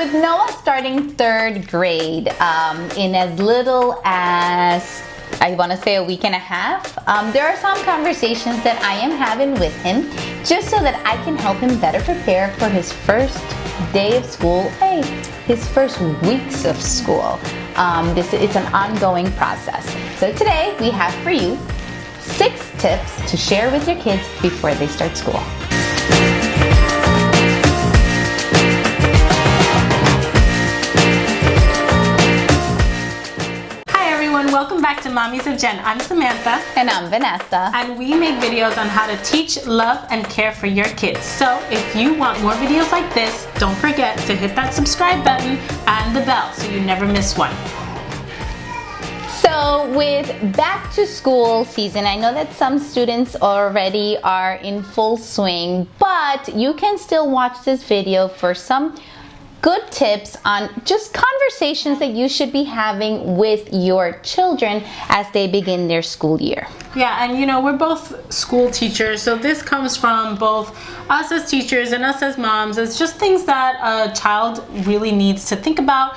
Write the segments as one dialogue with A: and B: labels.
A: with Noah starting third grade in as little as, I want to say, a week and a half, there are some conversations that I am having with him just so that I can help him better prepare for his first day of school, his first weeks of school. It's an ongoing process. So today we have for you 6 tips to share with your kids before they start school.
B: Welcome back to Mommies of Jen. I'm Samantha.
A: And I'm Vanessa.
B: And we make videos on how to teach, love, and care for your kids. So if you want more videos like this, don't forget to hit that subscribe button and the bell so you never miss one.
A: So with back to school season, I know that some students already are in full swing, but you can still watch this video for some good tips on just conversations that you should be having with your children as they begin their school year.
B: Yeah, and you know, we're both school teachers, so this comes from both us as teachers and us as moms. It's just things that a child really needs to think about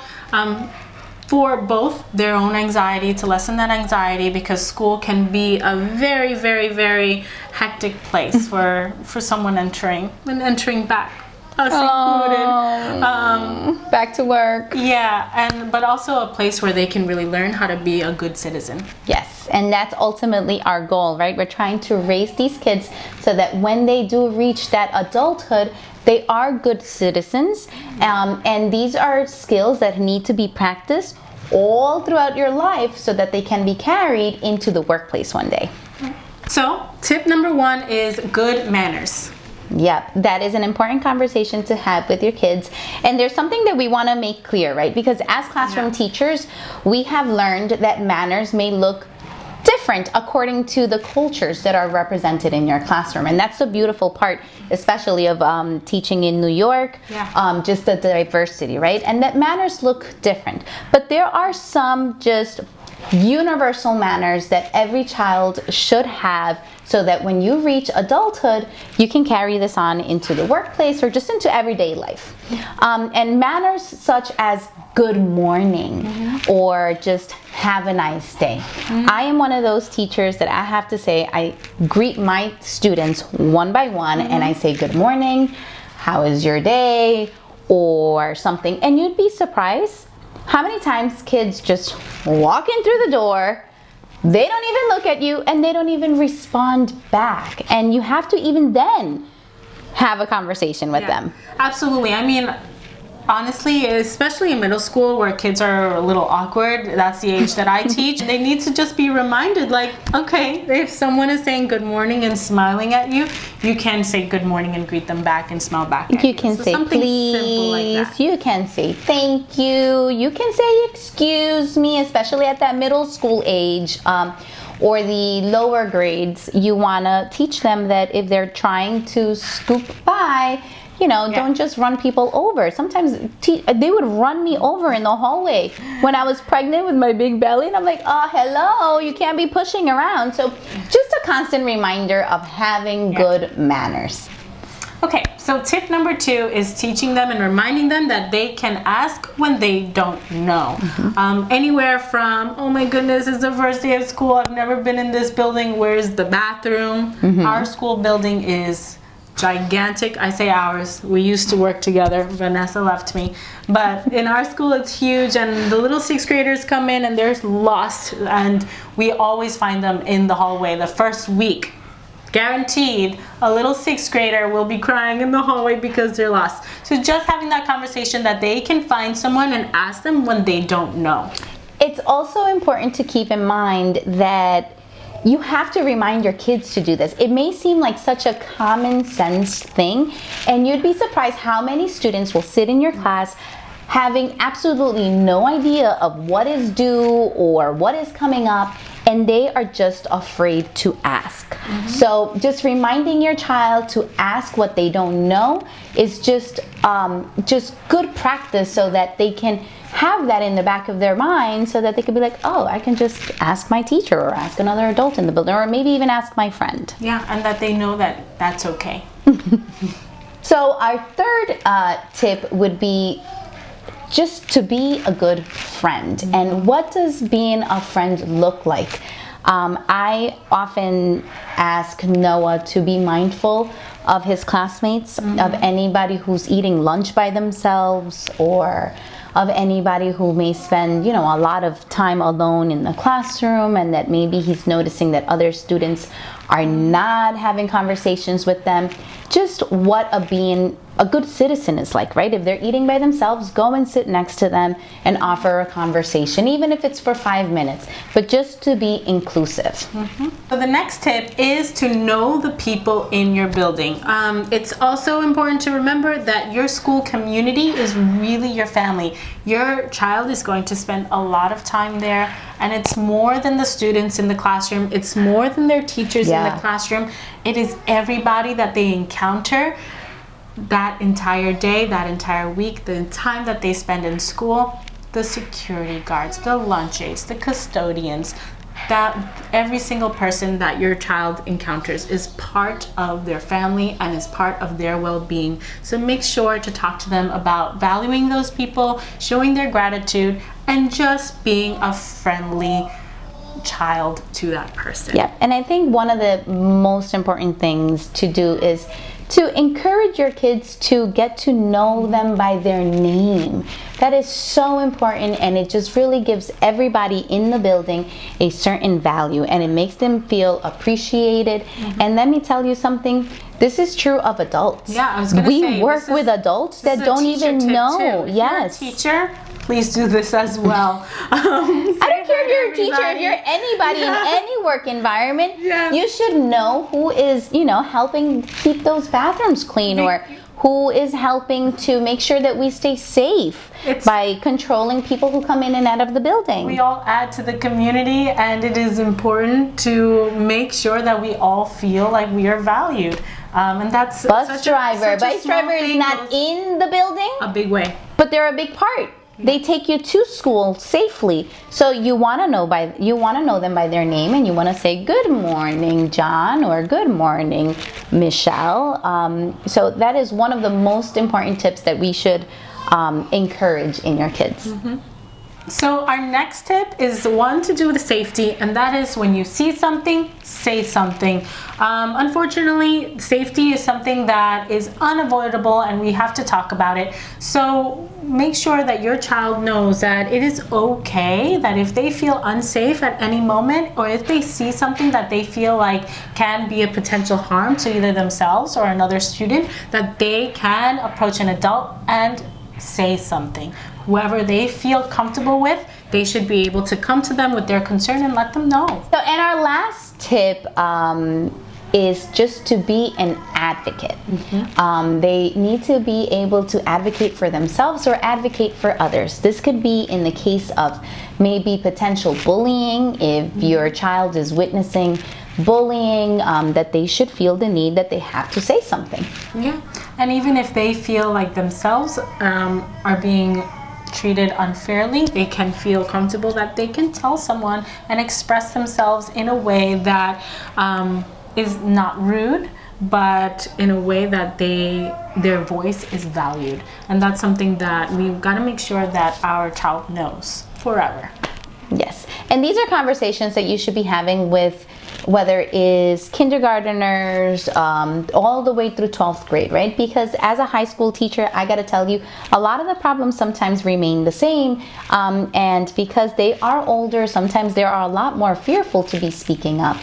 B: for both their own anxiety, to lessen that anxiety, because school can be a very, very, very hectic place for someone entering back. Us included.
A: Back to work.
B: Yeah, but also a place where they can really learn how to be a good citizen.
A: Yes, and that's ultimately our goal, right? We're trying to raise these kids so that when they do reach that adulthood, they are good citizens. And these are skills that need to be practiced all throughout your life so that they can be carried into the workplace one day.
B: So, tip number 1 is good manners.
A: Yep, that is an important conversation to have with your kids. And there's something that we want to make clear, right? Because as classroom teachers, we have learned that manners may look different according to the cultures that are represented in your classroom. And that's the beautiful part, especially of teaching in New York, just the diversity, right? And that manners look different. But there are some just universal manners that every child should have so that when you reach adulthood, you can carry this on into the workplace or just into everyday life. And manners such as good morning or just have a nice day. I am one of those teachers that I have to say, I greet my students one by one and I say good morning, how is your day, or something. And you'd be surprised how many times kids just walk in through the door, they don't even look at you, and they don't even respond back. And you have to even then have a conversation with them. Absolutely.
B: I mean, honestly, especially in middle school where kids are a little awkward, that's the age that I teach, they need to just be reminded, like, okay, if someone is saying good morning and smiling at you, you can say good morning and greet them back and smile back at you.
A: You can say please, simple like that. You can say thank you, you can say excuse me, especially at that middle school age. Or the lower grades, you want to teach them that if they're trying to scoop by, don't just run people over. Sometimes they would run me over in the hallway when I was pregnant with my big belly. And I'm like, oh, hello, you can't be pushing around. So just a constant reminder of having good manners.
B: Okay, so tip number 2 is teaching them and reminding them that they can ask when they don't know. Anywhere from, oh my goodness, it's the first day of school, I've never been in this building, where's the bathroom? Our school building is gigantic. I say ours. We used to work together. Vanessa left me. But in our school, it's huge, and the little 6th graders come in and they're lost, and we always find them in the hallway the first week. Guaranteed, a little 6th grader will be crying in the hallway because they're lost. So just having that conversation that they can find someone and ask them when they don't know.
A: It's also important to keep in mind that you have to remind your kids to do this. It may seem like such a common sense thing, and you'd be surprised how many students will sit in your class having absolutely no idea of what is due or what is coming up, and they are just afraid to ask. So just reminding your child to ask what they don't know is just good practice so that they can have that in the back of their mind so that they could be like, oh, I can just ask my teacher or ask another adult in the building or maybe even ask my friend.
B: Yeah, and that they know that that's okay.
A: So our third tip would be just to be a good friend. And what does being a friend look like? I often ask Noah to be mindful of his classmates, of anybody who's eating lunch by themselves, or of anybody who may spend, a lot of time alone in the classroom, and that maybe he's noticing that other students are not having conversations with them. Just what being a good citizen is like, right? If they're eating by themselves, go and sit next to them and offer a conversation, even if it's for 5 minutes, but just to be inclusive.
B: So the next tip is to know the people in your building. It's also important to remember that your school community is really your family. Your child is going to spend a lot of time there, and it's more than the students in the classroom. It's more than their teachers in the classroom. It is everybody that they encounter that entire day, that entire week, the time that they spend in school, the security guards, the lunch aides, the custodians, that every single person that your child encounters is part of their family and is part of their well-being. So make sure to talk to them about valuing those people, showing their gratitude, and just being a friendly child to that person.
A: Yep, and I think one of the most important things to do is to encourage your kids to get to know them by their name. That is so important, and it just really gives everybody in the building a certain value, and it makes them feel appreciated. And let me tell you something, this is true of adults.
B: Yeah, I was gonna say,
A: we work with adults that don't even know.
B: Yes. If you're a teacher, please do this as well.
A: I don't care if you're a teacher, if you're anybody in any work environment, you should know who is, helping keep those bathrooms clean, or who is helping to make sure that we stay safe by controlling people who come in and out of the building.
B: We all add to the community, and it is important to make sure that we all feel like we are valued. And that's
A: bus driver is not in the building
B: a big way,
A: but they're a big part. They take you to school safely, so you want to know them by their name, and you want to say good morning, John, or good morning, Michelle. So that is one of the most important tips that we should encourage in your kids.
B: So our next tip is one to do with safety, and that is when you see something, say something. Unfortunately, safety is something that is unavoidable, and we have to talk about it. So make sure that your child knows that it is okay, that if they feel unsafe at any moment, or if they see something that they feel like can be a potential harm to either themselves or another student, that they can approach an adult and say something. Whoever they feel comfortable with, they should be able to come to them with their concern and let them know.
A: So, and our last tip is just to be an advocate. They need to be able to advocate for themselves or advocate for others. This could be in the case of maybe potential bullying. If your child is witnessing bullying, that they should feel the need that they have to say something.
B: Yeah, and even if they feel like themselves are being treated unfairly, they can feel comfortable that they can tell someone and express themselves in a way that is not rude, but in a way that their voice is valued. And that's something that we've got to make sure that our child knows forever.
A: Yes, and these are conversations that you should be having with, whether it is kindergarteners, all the way through 12th grade, right? Because as a high school teacher, I gotta tell you, a lot of the problems sometimes remain the same, and because they are older, sometimes they are a lot more fearful to be speaking up,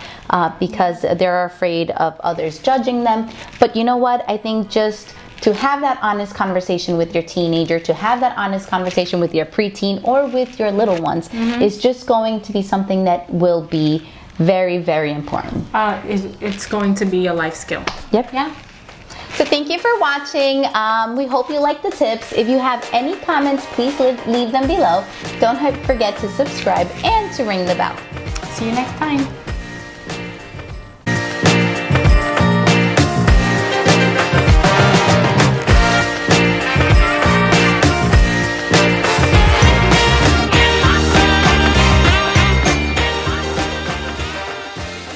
A: because they're afraid of others judging them. But you know what? I think just to have that honest conversation with your teenager, to have that honest conversation with your preteen or with your little ones, is just going to be something that will be very, very important.
B: It's going to be a life skill.
A: Yep. Yeah. So thank you for watching. We hope you like the tips. If you have any comments, please leave them below. Don't forget to subscribe and to ring the bell.
B: See you next time.